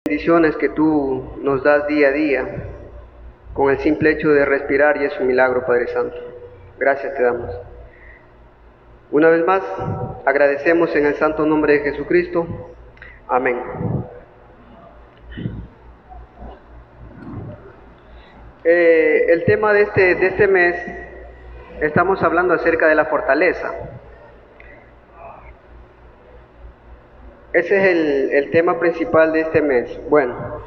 bendiciones que tú nos das día a día con el simple hecho de respirar y es un milagro, Padre Santo. Gracias te damos. Una vez más, agradecemos en el santo nombre de Jesucristo. Amén. El tema de este mes, estamos hablando acerca de la fortaleza. Ese es el tema principal de este mes. Bueno,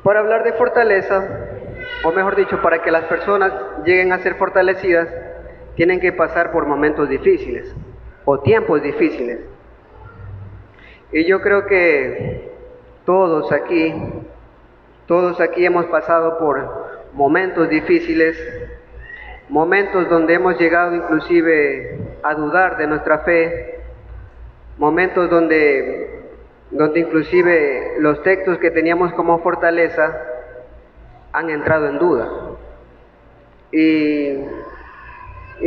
para hablar de fortaleza, o mejor dicho, para que las personas lleguen a ser fortalecidas, tienen que pasar por momentos difíciles o tiempos difíciles. Y yo creo que todos aquí hemos pasado por momentos difíciles, momentos donde hemos llegado inclusive a dudar de nuestra fe, momentos donde inclusive los textos que teníamos como fortaleza han entrado en duda. Y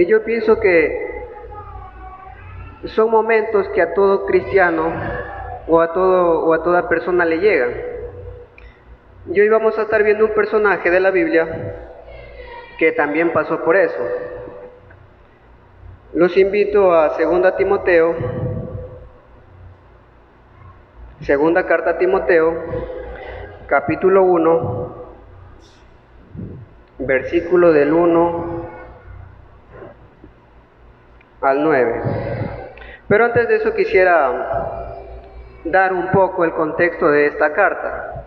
yo pienso que son momentos que a todo cristiano o a toda persona le llegan. Y hoy vamos a estar viendo un personaje de la Biblia que también pasó por eso. Los invito a 2 Timoteo, segunda carta a Timoteo, capítulo 1, versículo del 1 al 9. Pero antes de eso quisiera dar un poco el contexto de esta carta.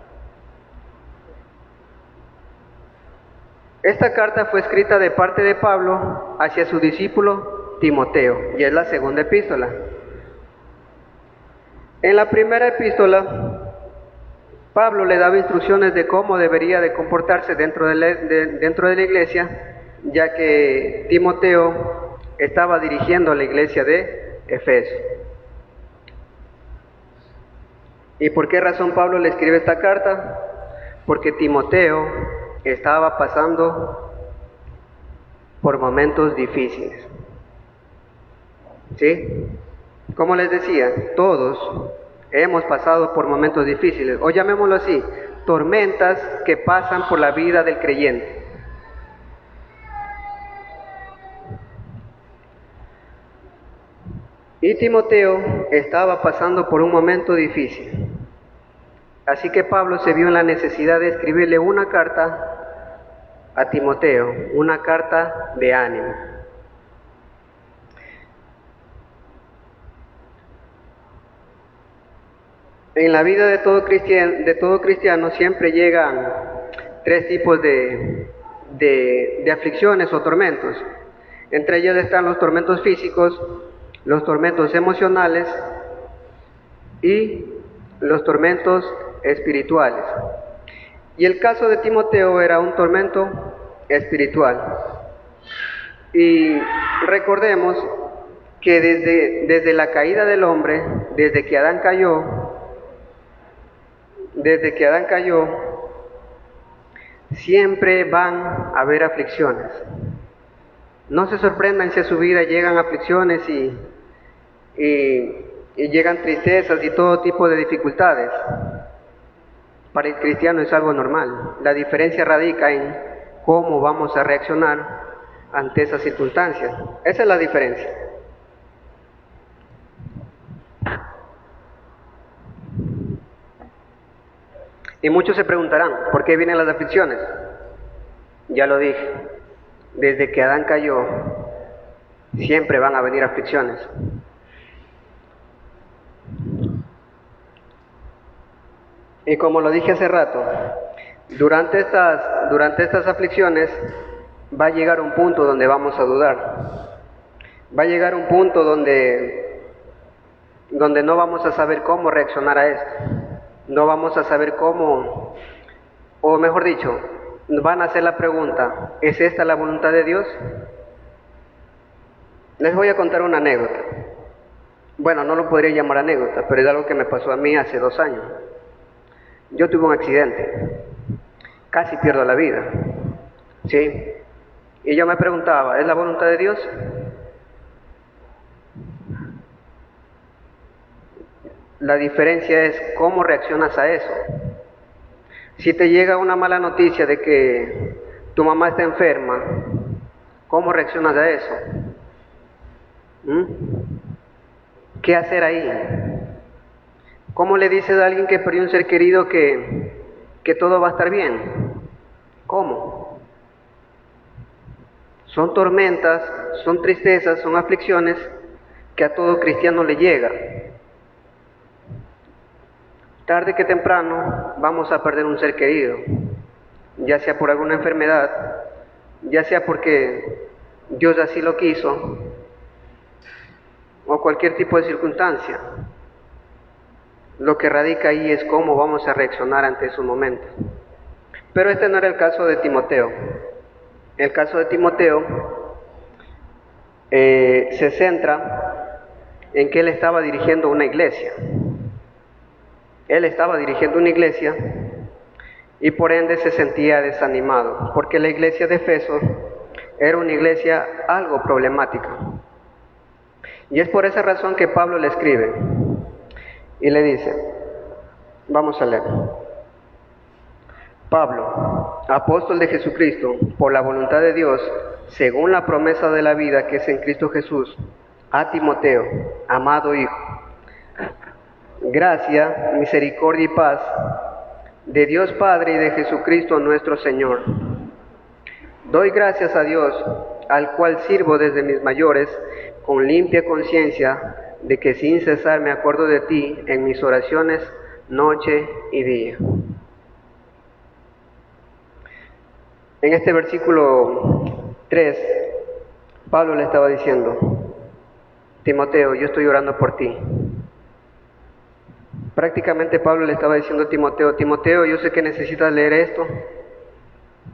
Esta carta fue escrita de parte de Pablo hacia su discípulo Timoteo, y es la segunda epístola. En la primera epístola, Pablo le daba instrucciones de cómo debería de comportarse dentro de la iglesia, ya que Timoteo estaba dirigiendo la iglesia de Efeso. ¿Y por qué razón Pablo le escribe esta carta? Porque Timoteo estaba pasando por momentos difíciles. ¿Sí? Como les decía, todos hemos pasado por momentos difíciles, o llamémoslo así, tormentas que pasan por la vida del creyente. Y Timoteo estaba pasando por un momento difícil. Así que Pablo se vio en la necesidad de escribirle una carta a Timoteo, una carta de ánimo. En la vida de todo cristiano siempre llegan tres tipos de aflicciones o tormentos. Entre ellos están los tormentos físicos, los tormentos emocionales y los tormentos espirituales. Y el caso de Timoteo era un tormento espiritual. Y recordemos que desde la caída del hombre, desde que Adán cayó, siempre van a haber aflicciones. No se sorprendan si a su vida llegan aflicciones y llegan tristezas y todo tipo de dificultades. Para el cristiano es algo normal. La diferencia radica en cómo vamos a reaccionar ante esas circunstancias. Esa es la diferencia. Y muchos se preguntarán, ¿por qué vienen las aflicciones? Ya lo dije, desde que Adán cayó, siempre van a venir aflicciones. Y como lo dije hace rato, durante estas aflicciones va a llegar un punto donde vamos a dudar. Va a llegar un punto donde no vamos a saber cómo reaccionar a esto. No vamos a saber cómo, o mejor dicho, van a hacer la pregunta, ¿es esta la voluntad de Dios? Les voy a contar una anécdota. Bueno, no lo podría llamar anécdota, pero es algo que me pasó a mí hace 2 años. Yo tuve un accidente, casi pierdo la vida, ¿sí? Y yo me preguntaba, ¿es la voluntad de Dios? La diferencia es cómo reaccionas a eso. Si te llega una mala noticia de que tu mamá está enferma, ¿cómo reaccionas a eso? ¿Mm? ¿Qué hacer ahí? ¿Cómo le dices a alguien que perdió un ser querido que todo va a estar bien? ¿Cómo? Son tormentas, son tristezas, son aflicciones que a todo cristiano le llega. Tarde que temprano vamos a perder un ser querido, ya sea por alguna enfermedad, ya sea porque Dios así lo quiso, o cualquier tipo de circunstancia. Lo que radica ahí es cómo vamos a reaccionar ante esos momentos. Pero este no era el caso de Timoteo. El caso de Timoteo se centra en que él estaba dirigiendo una iglesia. Él estaba dirigiendo una iglesia y por ende se sentía desanimado, porque la iglesia de Efeso era una iglesia algo problemática. Y es por esa razón que Pablo le escribe y le dice, vamos a leer. Pablo, apóstol de Jesucristo, por la voluntad de Dios, según la promesa de la vida que es en Cristo Jesús, a Timoteo, amado hijo. Gracia, misericordia y paz de Dios Padre y de Jesucristo nuestro Señor. Doy gracias a Dios, al cual sirvo desde mis mayores, con limpia conciencia, de que sin cesar me acuerdo de ti en mis oraciones, noche y día. En este versículo 3, Pablo le estaba diciendo, Timoteo, yo estoy orando por ti. Prácticamente Pablo le estaba diciendo a Timoteo, Timoteo, yo sé que necesitas leer esto,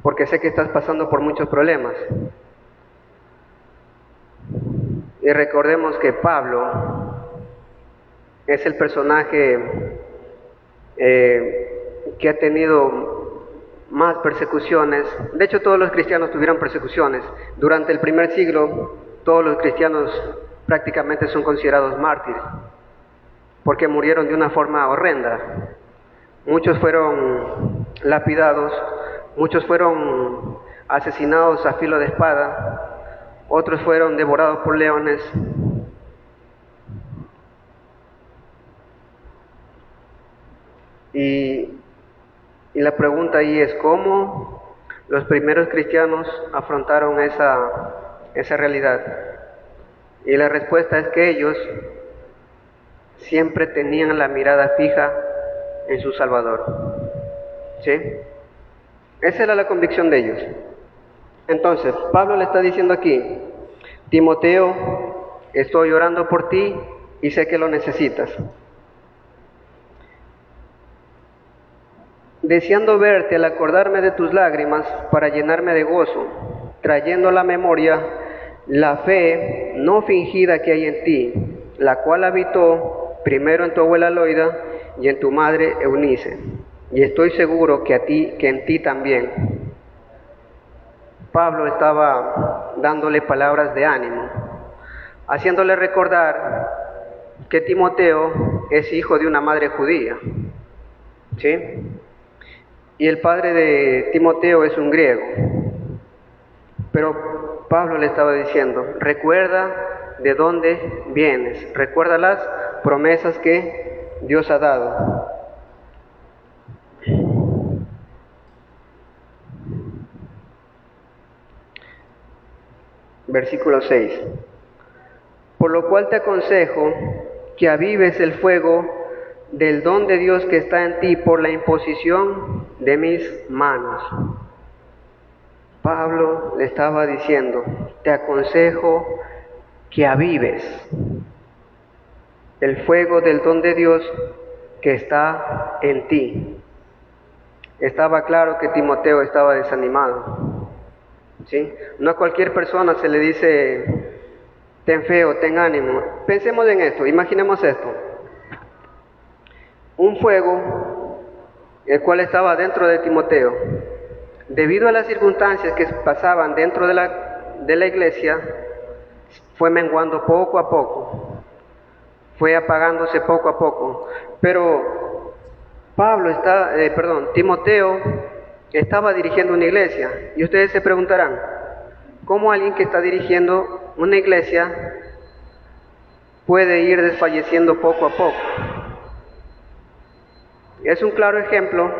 porque sé que estás pasando por muchos problemas. Y recordemos que Pablo es el personaje que ha tenido más persecuciones. De hecho, todos los cristianos tuvieron persecuciones. Durante el primer siglo, todos los cristianos prácticamente son considerados mártires, porque murieron de una forma horrenda. Muchos fueron lapidados, muchos fueron asesinados a filo de espada, otros fueron devorados por leones. Y la pregunta ahí es, ¿cómo los primeros cristianos afrontaron esa realidad? Y la respuesta es que ellos siempre tenían la mirada fija en su Salvador. ¿Sí? Esa era la convicción de ellos. Entonces, Pablo le está diciendo aquí, Timoteo, estoy orando por ti y sé que lo necesitas. Deseando verte al acordarme de tus lágrimas para llenarme de gozo, trayendo a la memoria la fe no fingida que hay en ti, la cual habitó primero en tu abuela Loida y en tu madre Eunice, y estoy seguro que en ti también. Pablo estaba dándole palabras de ánimo, haciéndole recordar que Timoteo es hijo de una madre judía, ¿sí? Y el padre de Timoteo es un griego. Pero Pablo le estaba diciendo, recuerda de dónde vienes, recuerda las promesas que Dios ha dado. Versículo 6. Por lo cual te aconsejo que avives el fuego del don de Dios que está en ti por la imposición de mis manos. Pablo le estaba diciendo, te aconsejo que avives el fuego del don de Dios que está en ti. Estaba claro que Timoteo estaba desanimado, ¿sí? No a cualquier persona se le dice, ten fe o ten ánimo. Pensemos en esto, imaginemos esto. Un fuego, el cual estaba dentro de Timoteo. Debido a las circunstancias que pasaban dentro de la iglesia, fue menguando poco a poco. fue apagándose poco a poco. Pero Timoteo estaba dirigiendo una iglesia. Y ustedes se preguntarán, ¿cómo alguien que está dirigiendo una iglesia puede ir desfalleciendo poco a poco? Es un claro ejemplo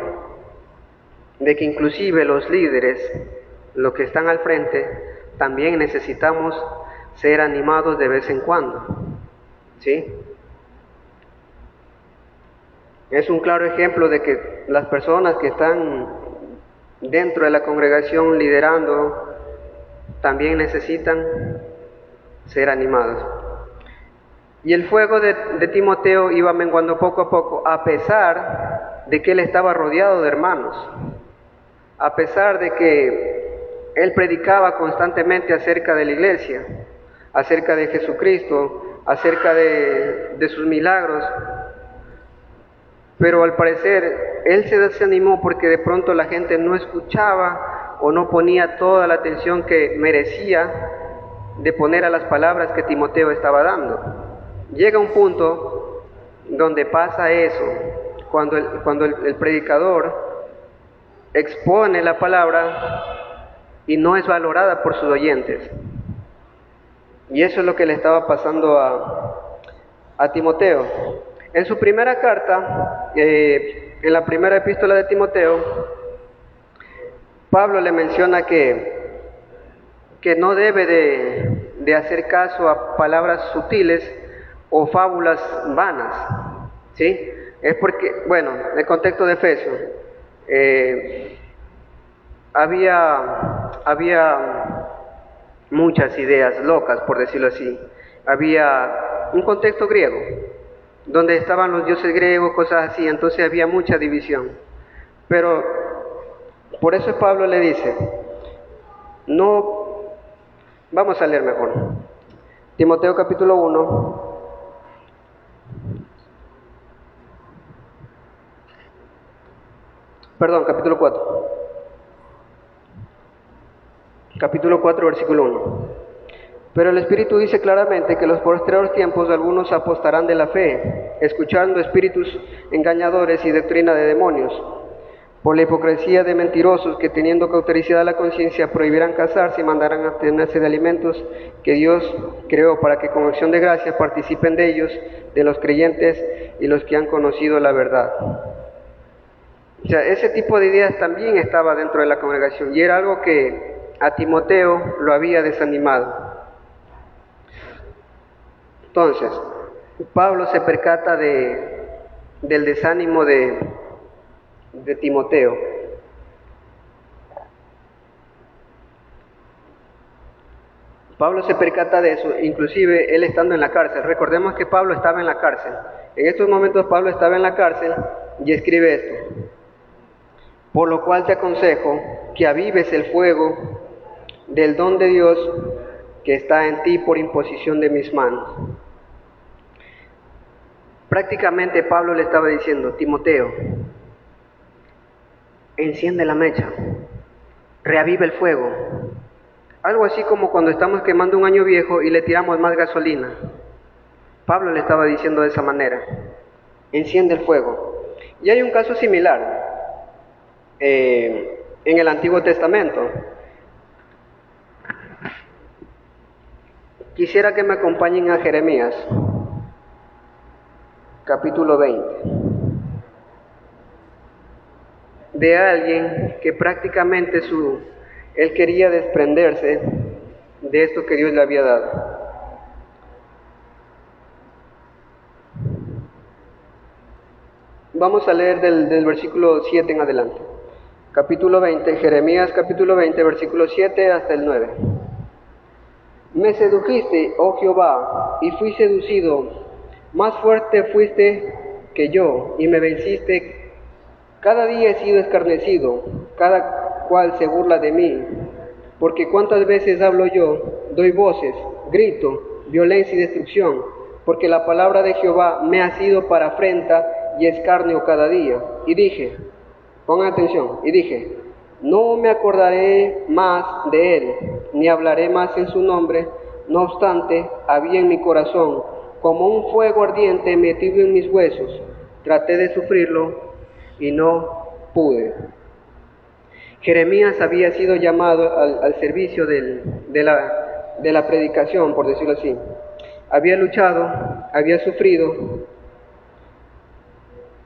de que inclusive los líderes, los que están al frente, también necesitamos ser animados de vez en cuando, ¿sí? Es un claro ejemplo de que las personas que están dentro de la congregación liderando también necesitan ser animados. Y el fuego de Timoteo iba menguando poco a poco, a pesar de que él estaba rodeado de hermanos, a pesar de que él predicaba constantemente acerca de la iglesia, acerca de Jesucristo, acerca de sus milagros. Pero al parecer él se desanimó porque de pronto la gente no escuchaba o no ponía toda la atención que merecía de poner a las palabras que Timoteo estaba dando. Llega un punto donde pasa eso, cuando el predicador expone la palabra y no es valorada por sus oyentes. Y eso es lo que le estaba pasando a Timoteo. En su primera carta, en la primera epístola de Timoteo, Pablo le menciona que no debe de hacer caso a palabras sutiles o fábulas vanas, ¿sí? Es porque, bueno, en el contexto de Efesios, había muchas ideas locas, por decirlo así. Había un contexto griego, donde estaban los dioses griegos, cosas así, entonces había mucha división. Pero por eso Pablo le dice, no, vamos a leer mejor. Timoteo capítulo 1, capítulo 4. Capítulo 4, versículo 1. Pero el Espíritu dice claramente que en los postreros tiempos algunos apostarán de la fe, escuchando espíritus engañadores y doctrina de demonios, por la hipocresía de mentirosos que teniendo cauterizada la conciencia prohibirán casarse y mandarán a abstenerse de alimentos que Dios creó para que con acción de gracia participen de ellos, de los creyentes y los que han conocido la verdad. O sea, ese tipo de ideas también estaba dentro de la congregación y era algo que a Timoteo lo había desanimado. Entonces, Pablo se percata del desánimo de Timoteo. Pablo se percata de eso, inclusive él estando en la cárcel. Recordemos que Pablo estaba en la cárcel. En estos momentos Pablo estaba en la cárcel y escribe esto. Por lo cual te aconsejo que avives el fuego del don de Dios que está en ti por imposición de mis manos. Prácticamente Pablo le estaba diciendo, Timoteo, enciende la mecha, reaviva el fuego. Algo así como cuando estamos quemando un año viejo y le tiramos más gasolina. Pablo le estaba diciendo de esa manera, enciende el fuego. Y hay un caso similar en el Antiguo Testamento. Quisiera que me acompañen a Jeremías, capítulo 20, de alguien que prácticamente él quería desprenderse de esto que Dios le había dado. Vamos a leer del versículo 7 en adelante. Capítulo 20, Jeremías capítulo 20, versículo 7 hasta el 9. Me sedujiste, oh Jehová, y fui seducido, más fuerte fuiste que yo, y me venciste. Cada día he sido escarnecido, cada cual se burla de mí, porque cuántas veces hablo yo, doy voces, grito, violencia y destrucción, porque la palabra de Jehová me ha sido para afrenta y escarnio cada día. Y dije, pongan atención, y dije, no me acordaré más de él, ni hablaré más en su nombre. No obstante, había en mi corazón como un fuego ardiente metido en mis huesos. Traté de sufrirlo y no pude. Jeremías había sido llamado al servicio de la predicación, por decirlo así. Había luchado, había sufrido,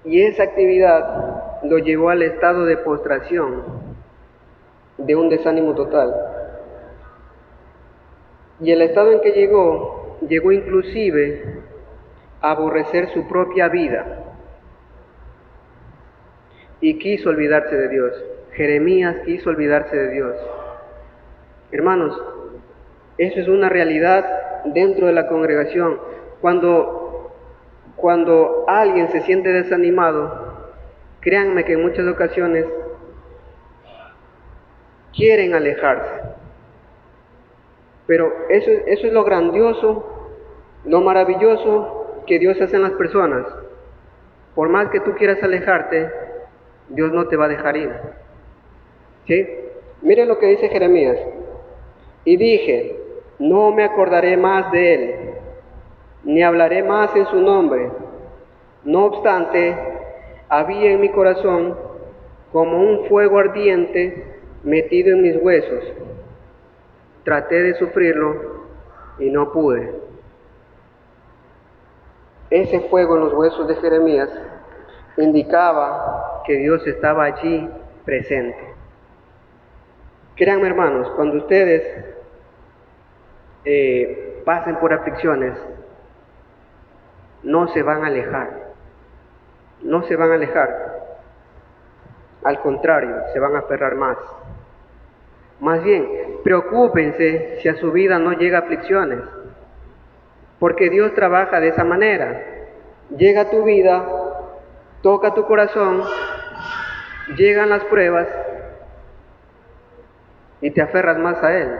y esa actividad lo llevó al estado de postración, de un desánimo total. Y el estado en que llegó inclusive a aborrecer su propia vida y quiso olvidarse de Dios. Jeremías quiso olvidarse de Dios. Hermanos, eso es una realidad dentro de la congregación. Cuando alguien se siente desanimado, créanme que en muchas ocasiones quieren alejarse. Pero eso es lo grandioso, lo maravilloso que Dios hace en las personas. Por más que tú quieras alejarte, Dios no te va a dejar ir. ¿Sí? Miren lo que dice Jeremías. Y dije, no me acordaré más de él, ni hablaré más en su nombre. No obstante, había en mi corazón como un fuego ardiente metido en mis huesos. Traté de sufrirlo y no pude. Ese fuego en los huesos de Jeremías indicaba que Dios estaba allí presente. Créanme, hermanos, cuando ustedes pasen por aflicciones, no se van a alejar. No se van a alejar. Al contrario, se van a aferrar más. Más bien, preocúpense si a su vida no llega aflicciones, porque Dios trabaja de esa manera. Llega a tu vida, toca tu corazón, llegan las pruebas y te aferras más a Él.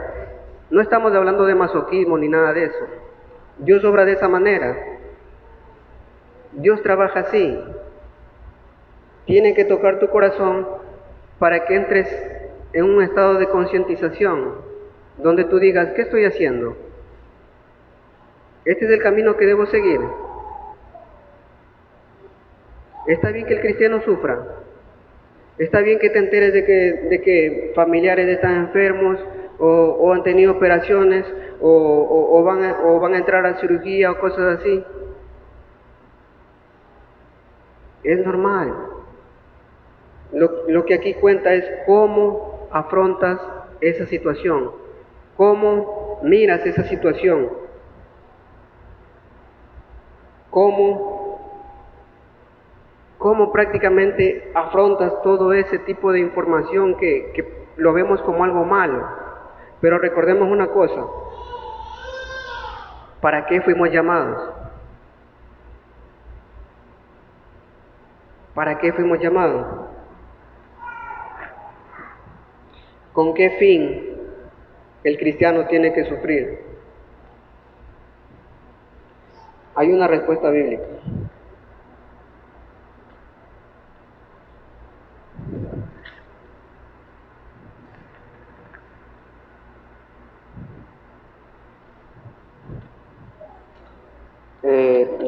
No estamos hablando de masoquismo ni nada de eso. Dios obra de esa manera. Dios trabaja así. Tiene que tocar tu corazón para que entres en un estado de concientización, donde tú digas, ¿qué estoy haciendo? ¿Este es el camino que debo seguir? ¿Está bien que el cristiano sufra? ¿Está bien que te enteres de que familiares están enfermos o han tenido operaciones o van a entrar a cirugía o cosas así? Es normal. Lo que aquí cuenta es cómo afrontas esa situación, cómo miras esa situación, cómo prácticamente afrontas todo ese tipo de información que lo vemos como algo malo. Pero recordemos una cosa, ¿para qué fuimos llamados? ¿Para qué fuimos llamados? ¿Con qué fin el cristiano tiene que sufrir? Hay una respuesta bíblica.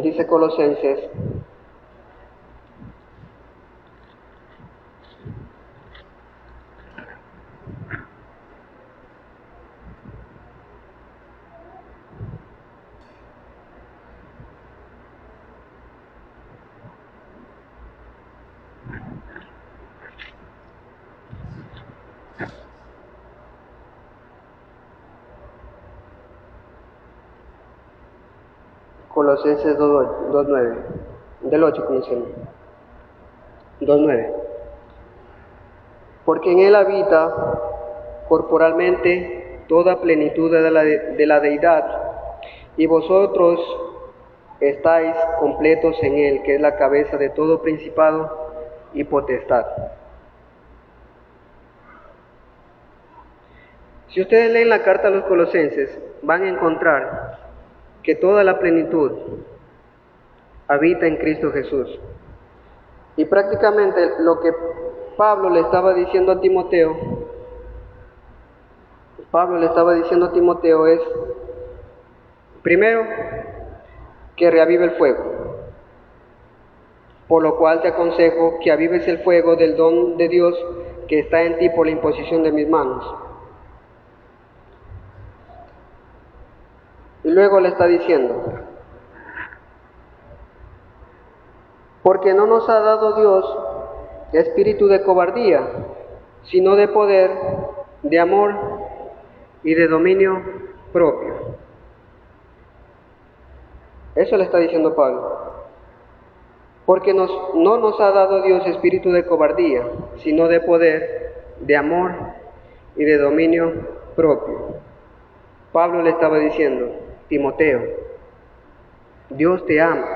Dice Colosenses Colosenses 2.9, del 8 comencemos. 2.9. Porque en Él habita corporalmente toda plenitud de la deidad, y vosotros estáis completos en Él, que es la cabeza de todo principado y potestad. Si ustedes leen la carta a los Colosenses, van a encontrar que toda la plenitud habita en Cristo Jesús. Y prácticamente lo que Pablo le estaba diciendo a Timoteo es, primero, que reavive el fuego. Por lo cual te aconsejo que avives el fuego del don de Dios que está en ti por la imposición de mis manos. Y luego le está diciendo, porque no nos ha dado Dios espíritu de cobardía, sino de poder, de amor y de dominio propio. Eso le está diciendo Pablo. Porque no nos ha dado Dios espíritu de cobardía, sino de poder, de amor y de dominio propio. Pablo le estaba diciendo, Timoteo, Dios te ama.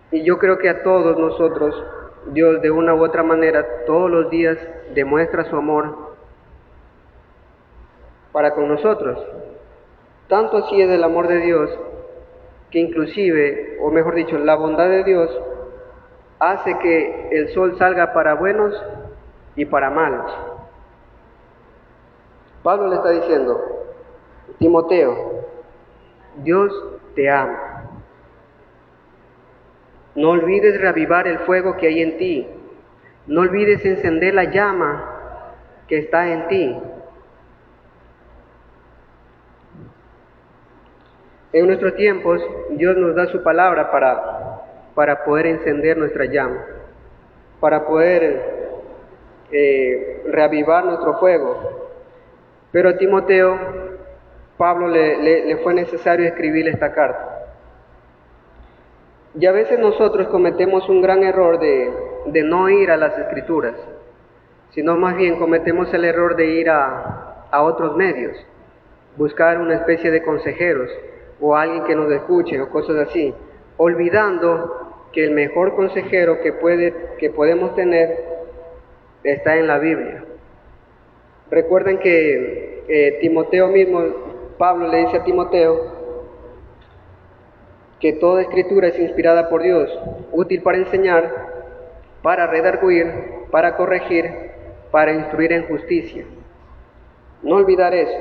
Y yo creo que a todos nosotros, Dios de una u otra manera, todos los días demuestra su amor para con nosotros. Tanto así es el amor de Dios, que inclusive, o mejor dicho, la bondad de Dios hace que el sol salga para buenos y para malos. Pablo le está diciendo, Timoteo, Dios te ama. No olvides reavivar el fuego que hay en ti. No olvides encender la llama que está en ti. En nuestros tiempos, Dios nos da su palabra para poder encender nuestra llama, para poder reavivar nuestro fuego. Pero a Timoteo, Pablo le fue necesario escribirle esta carta. Y a veces nosotros cometemos un gran error de no ir a las Escrituras, sino más bien cometemos el error de ir a otros medios, buscar una especie de consejeros o alguien que nos escuche o cosas así, olvidando que el mejor consejero que podemos tener está en la Biblia. Recuerden que Timoteo mismo, Pablo le dice a Timoteo que toda escritura es inspirada por Dios, útil para enseñar, para redarguir, para corregir, para instruir en justicia. No olvidar eso.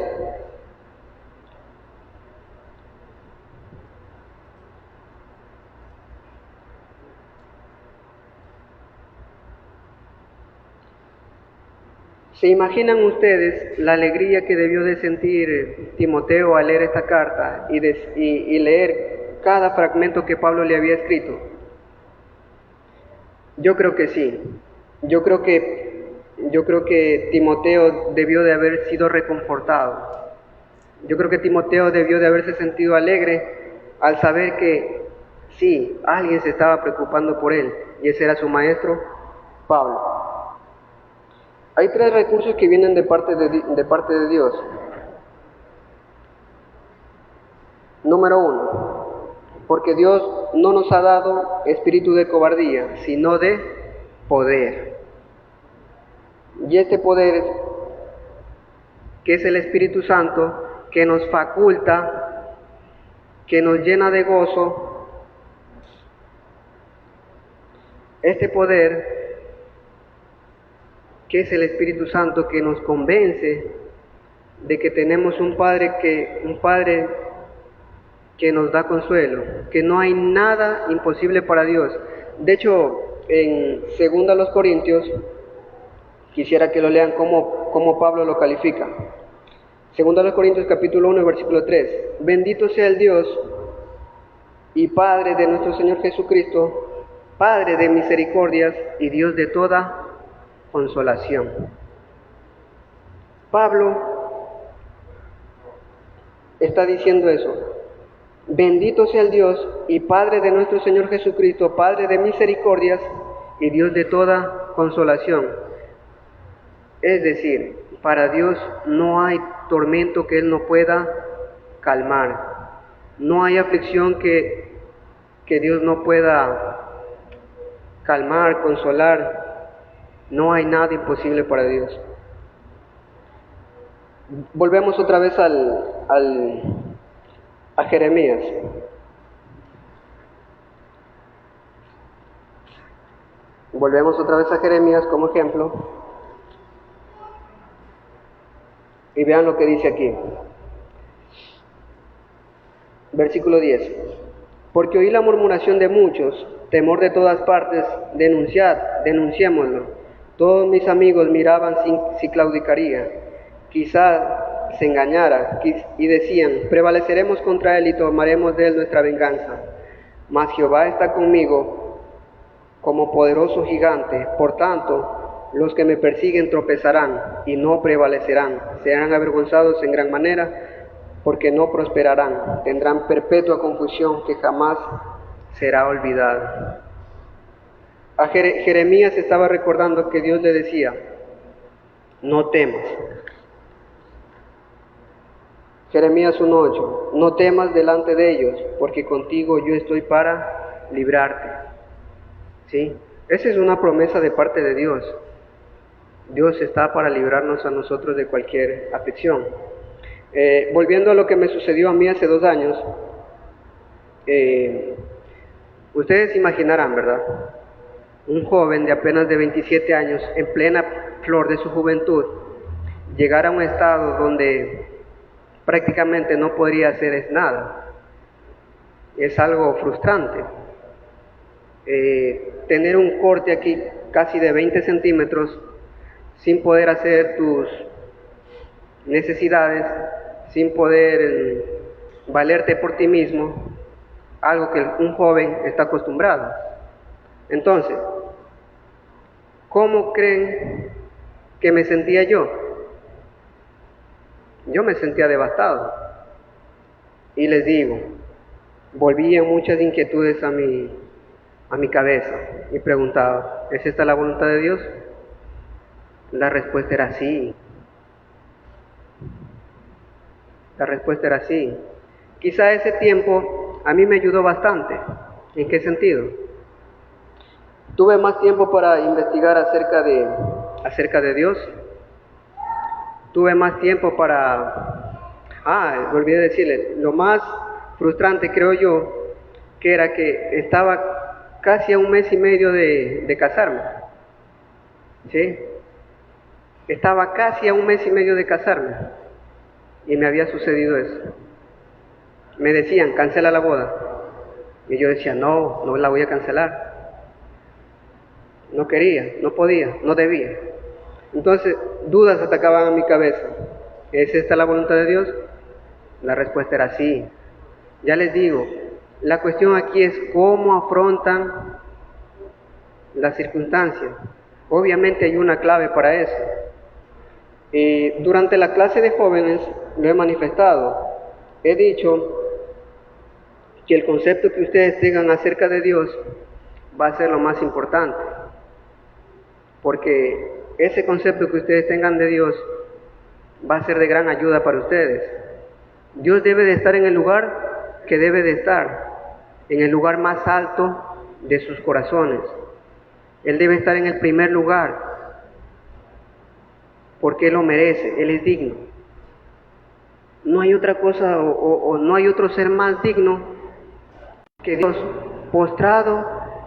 ¿Se imaginan ustedes la alegría que debió de sentir Timoteo al leer esta carta y leer cada fragmento que Pablo le había escrito? Yo creo que sí. Yo creo que Timoteo debió de haber sido reconfortado. Yo creo que Timoteo debió de haberse sentido alegre al saber que sí, alguien se estaba preocupando por él, y ese era su maestro, Pablo. Hay 3 recursos que vienen de parte de Dios. Número 1, porque Dios no nos ha dado espíritu de cobardía, sino de poder. Y este poder, que es el Espíritu Santo, que nos faculta, que nos llena de gozo, este poder, que es el Espíritu Santo, que nos convence de que tenemos un Padre que nos da consuelo, que no hay nada imposible para Dios. De hecho, en 2 Corintios, quisiera que lo lean como Pablo lo califica. 2 Corintios capítulo 1, versículo 3. Bendito sea el Dios y Padre de nuestro Señor Jesucristo, Padre de misericordias y Dios de toda consolación. Pablo está diciendo eso. Bendito sea el Dios y Padre de nuestro Señor Jesucristo, Padre de misericordias y Dios de toda consolación. Es decir, para Dios no hay tormento que Él no pueda calmar. No hay aflicción que Dios no pueda calmar, consolar. No hay nada imposible para Dios. Volvemos otra vez a Jeremías. Volvemos otra vez a Jeremías como ejemplo. Y vean lo que dice aquí. Versículo 10. Porque oí la murmuración de muchos, temor de todas partes, denunciémoslo. Todos mis amigos miraban si claudicaría, quizá se engañara, y decían, prevaleceremos contra él y tomaremos de él nuestra venganza. Mas Jehová está conmigo como poderoso gigante, por tanto, los que me persiguen tropezarán y no prevalecerán, serán avergonzados en gran manera, porque no prosperarán, tendrán perpetua confusión que jamás será olvidada. A Jeremías estaba recordando que Dios le decía, no temas. Jeremías 1:8, no temas delante de ellos, porque contigo yo estoy para librarte. ¿Sí? Esa es una promesa de parte de Dios. Dios está para librarnos a nosotros de cualquier aflicción. Volviendo a lo que me sucedió a mí hace 2 años, ustedes imaginarán, ¿verdad? Un joven de apenas de 27 años, en plena flor de su juventud, llegar a un estado donde prácticamente no podría hacer nada. Es algo frustrante. Tener un corte aquí casi de 20 centímetros sin poder hacer tus necesidades, sin poder valerte por ti mismo, algo que un joven está acostumbrado. Entonces, ¿cómo creen que me sentía yo? Yo me sentía devastado. Y les digo, volvían muchas inquietudes a mi cabeza y preguntaba, ¿es esta la voluntad de Dios? La respuesta era sí. La respuesta era sí. Quizá ese tiempo a mí me ayudó bastante. ¿En qué sentido? Tuve más tiempo para investigar acerca de Dios. Tuve más tiempo para... me olvidé decirles, lo más frustrante creo yo, que era que estaba casi a 1 mes y medio de casarme. ¿Sí? Estaba casi a 1 mes y medio de casarme. Y me había sucedido eso. Me decían, cancela la boda. Y yo decía, no la voy a cancelar. No quería, no podía, no debía. Entonces, dudas atacaban a mi cabeza. ¿Es esta la voluntad de Dios? La respuesta era sí. Ya les digo, la cuestión aquí es cómo afrontan las circunstancias. Obviamente hay una clave para eso. Durante la clase de jóvenes lo he manifestado. He dicho que el concepto que ustedes tengan acerca de Dios va a ser lo más importante. Porque ese concepto que ustedes tengan de Dios va a ser de gran ayuda para ustedes. Dios debe de estar en el lugar que debe de estar, en el lugar más alto de sus corazones. Él debe estar en el primer lugar, porque Él lo merece, Él es digno. No hay otra cosa o no hay otro ser más digno que Dios, postrado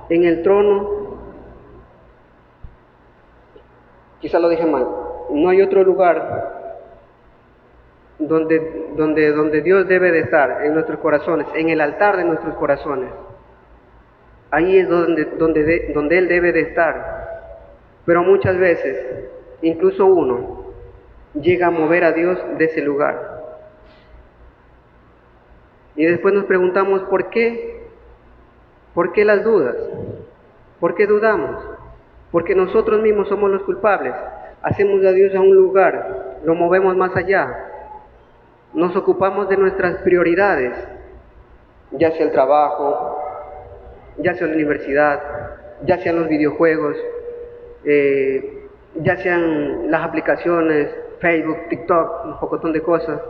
en el trono. Quizá lo dije mal. No hay otro lugar donde Dios debe de estar, en nuestros corazones, en el altar de nuestros corazones. Ahí es donde Él debe de estar. Pero muchas veces, incluso uno llega a mover a Dios de ese lugar. Y después nos preguntamos, ¿por qué? ¿Por qué las dudas? ¿Por qué dudamos? Porque nosotros mismos somos los culpables. Hacemos a Dios a un lugar, lo movemos más allá. Nos ocupamos de nuestras prioridades, ya sea el trabajo, ya sea la universidad, ya sean los videojuegos, ya sean las aplicaciones, Facebook, TikTok, un pocotón de cosas.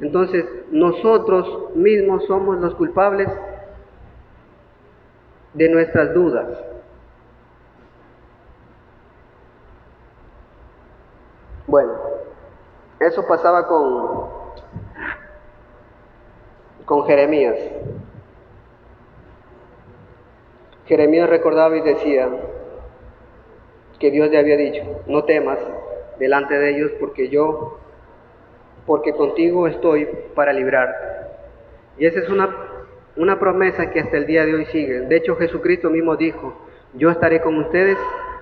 Entonces, nosotros mismos somos los culpables de nuestras dudas. Bueno, eso pasaba con Jeremías. Jeremías recordaba y decía que Dios le había dicho, no temas delante de ellos porque contigo estoy para librarte. Y esa es una Una promesa que hasta el día de hoy sigue. De hecho, Jesucristo mismo dijo, yo estaré con ustedes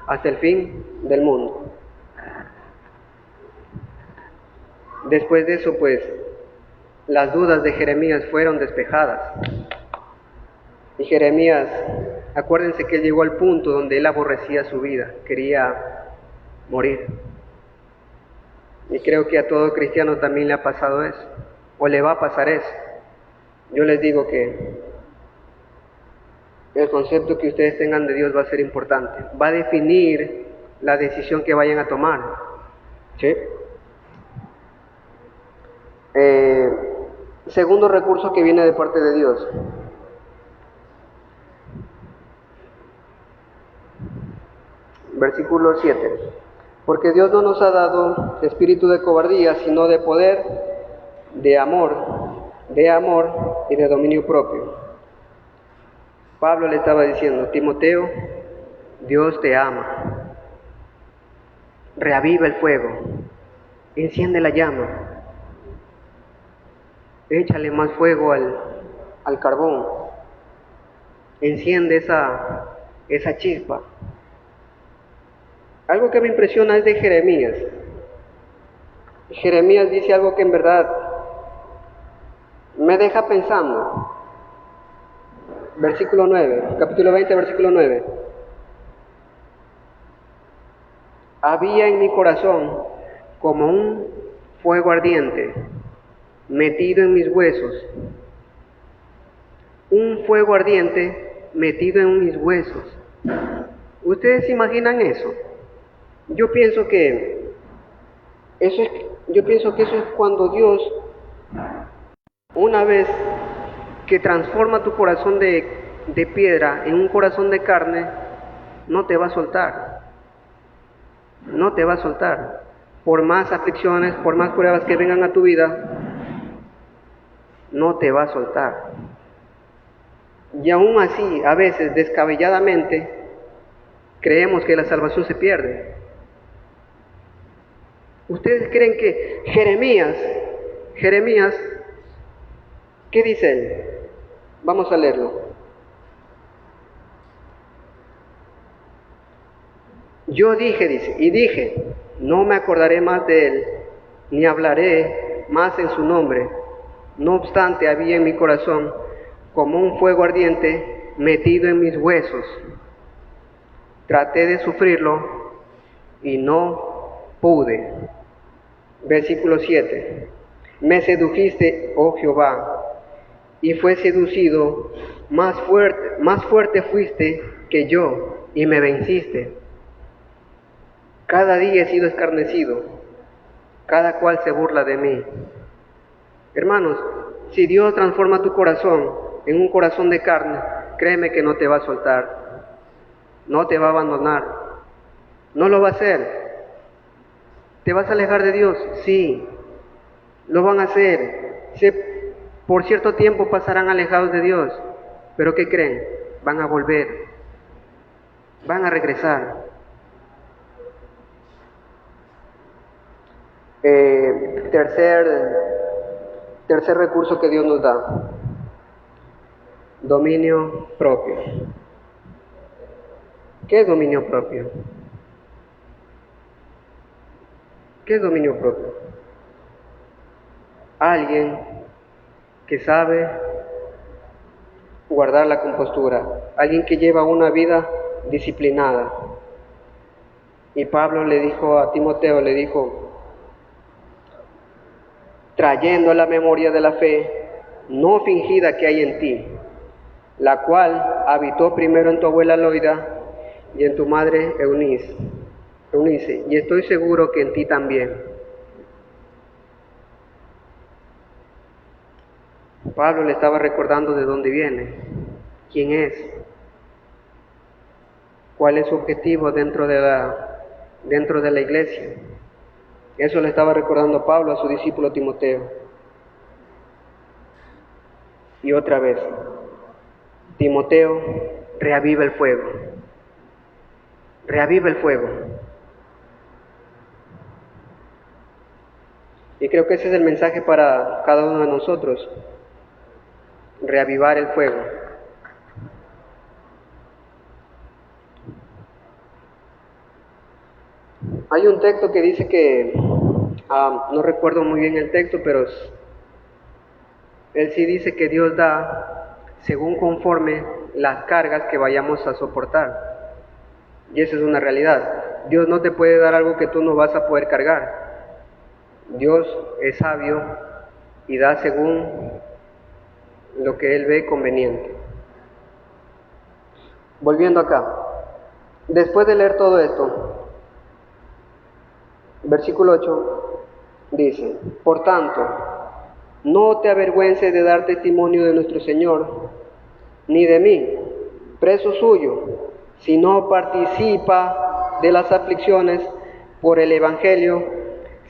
hasta el fin del mundo. Después de eso, pues, las dudas de Jeremías fueron despejadas. Y Jeremías, acuérdense que él llegó al punto donde él aborrecía su vida, quería morir. Y creo que a todo cristiano también le ha pasado eso, o le va a pasar eso. Yo les digo que el concepto que ustedes tengan de Dios va a ser importante, va a definir la decisión que vayan a tomar. ¿Sí? Segundo recurso que viene de parte de Dios. Versículo 7. Porque Dios no nos ha dado espíritu de cobardía, sino de poder, de amor y de dominio propio. Pablo le estaba diciendo, Timoteo, Dios te ama. Reaviva el fuego, enciende la llama, échale más fuego al carbón, enciende esa chispa. Algo que me impresiona es de Jeremías. Jeremías dice algo que en verdad me deja pensando. Versículo 9, capítulo 20, versículo 9. Había en mi corazón como un fuego ardiente metido en mis huesos. Un fuego ardiente metido en mis huesos. ¿Ustedes se imaginan eso? Yo pienso que eso es cuando Dios, una vez que transforma tu corazón de piedra en un corazón de carne, no te va a soltar. No te va a soltar. Por más aflicciones, por más pruebas que vengan a tu vida, no te va a soltar. Y aún así, a veces descabelladamente, creemos que la salvación se pierde. ¿Ustedes creen que Jeremías, ¿qué dice él? Vamos a leerlo. Yo dije, dice, y dije, no me acordaré más de él, ni hablaré más en su nombre. No obstante, había en mi corazón como un fuego ardiente metido en mis huesos. Traté de sufrirlo y no pude. Versículo 7. Me sedujiste, oh Jehová, y fue seducido, más fuerte fuiste que yo, y me venciste. Cada día he sido escarnecido, cada cual se burla de mí. Hermanos, si Dios transforma tu corazón en un corazón de carne, créeme que no te va a soltar, no te va a abandonar, no lo va a hacer. ¿Te vas a alejar de Dios? Sí, lo van a hacer. Por cierto tiempo pasarán alejados de Dios, pero ¿qué creen? Van a volver, van a regresar. Tercer recurso que Dios nos da, dominio propio. ¿Qué es dominio propio? ¿Qué es dominio propio? Alguien que sabe guardar la compostura, alguien que lleva una vida disciplinada. Y Pablo le dijo a Timoteo, le dijo, trayendo a la memoria de la fe no fingida que hay en ti, la cual habitó primero en tu abuela Loida y en tu madre Eunice, y estoy seguro que en ti también. Pablo le estaba recordando de dónde viene, quién es, cuál es su objetivo dentro de la iglesia. Eso le estaba recordando Pablo a su discípulo Timoteo. Y otra vez, Timoteo, reaviva el fuego. Reaviva el fuego. Y creo que ese es el mensaje para cada uno de nosotros. reavivar el fuego. Hay un texto que dice que, no recuerdo muy bien el texto, pero él sí dice que Dios da según conforme las cargas que vayamos a soportar. Y esa es una realidad. Dios no te puede dar algo que tú no vas a poder cargar. Dios es sabio y da según lo que Él ve conveniente. Volviendo acá, después de leer todo esto, versículo 8 dice: por tanto, no te avergüences de dar testimonio de nuestro Señor, ni de mí, preso suyo, sino participa de las aflicciones por el Evangelio,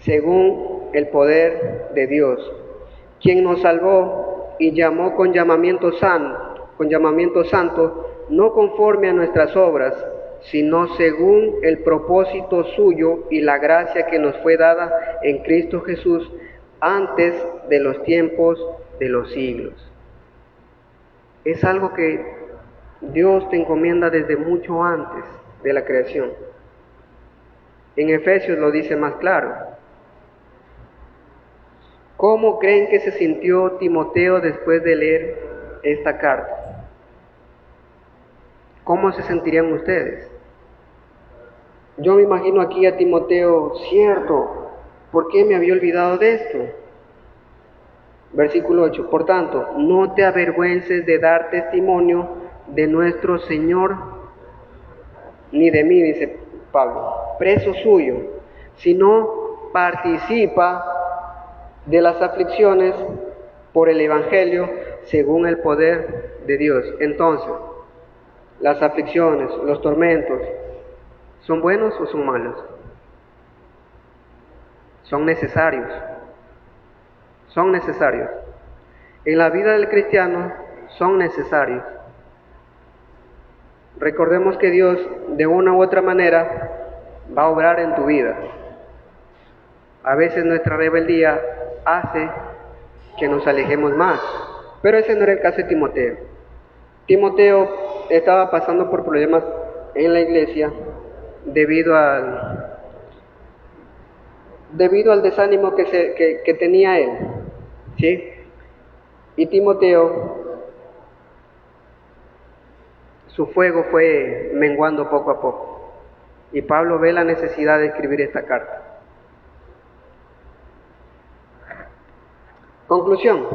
según el poder de Dios, quien nos salvó y llamó con llamamiento santo, no conforme a nuestras obras, sino según el propósito suyo y la gracia que nos fue dada en Cristo Jesús antes de los tiempos de los siglos. Es algo que Dios te encomienda desde mucho antes de la creación. En Efesios lo dice más claro. ¿Cómo creen que se sintió Timoteo después de leer esta carta? ¿Cómo se sentirían ustedes? Yo me imagino aquí a Timoteo: cierto, ¿por qué me había olvidado de esto? Versículo 8, por tanto, no te avergüences de dar testimonio de nuestro Señor, ni de mí, dice Pablo, preso suyo, sino participa de las aflicciones por el Evangelio según el poder de Dios. Entonces, las aflicciones, los tormentos, ¿son buenos o son malos? Son necesarios. Son necesarios. En la vida del cristiano son necesarios. Recordemos que Dios, de una u otra manera, va a obrar en tu vida. A veces nuestra rebeldía hace que nos alejemos más, pero ese no era el caso de Timoteo. Timoteo estaba pasando por problemas en la iglesia debido al desánimo que tenía él, ¿sí? Y Timoteo, su fuego fue menguando poco a poco. Y Pablo ve la necesidad de escribir esta carta. Conclusión.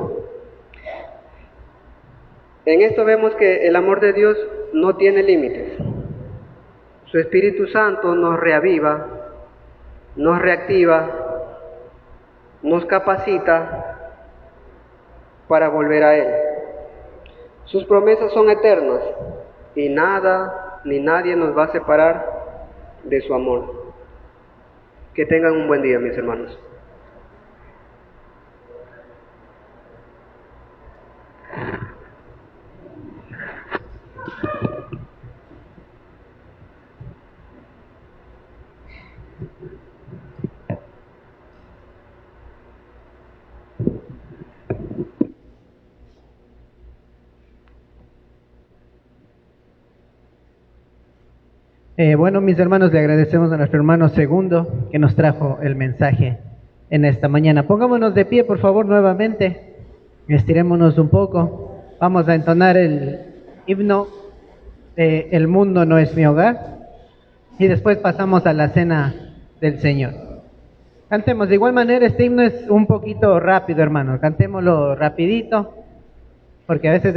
En esto vemos que el amor de Dios no tiene límites. Su Espíritu Santo nos reaviva, nos reactiva, nos capacita para volver a Él. Sus promesas son eternas y nada ni nadie nos va a separar de su amor. Que tengan un buen día, mis hermanos. Bueno, mis hermanos, le agradecemos a nuestro hermano Segundo que nos trajo el mensaje en esta mañana. Pongámonos de pie, por favor, nuevamente. Estirémonos un poco. Vamos a entonar el himno de El mundo no es mi hogar. Y después pasamos a la cena del Señor. Cantemos. De igual manera, este himno es un poquito rápido, hermanos. Cantémoslo rapidito, porque a veces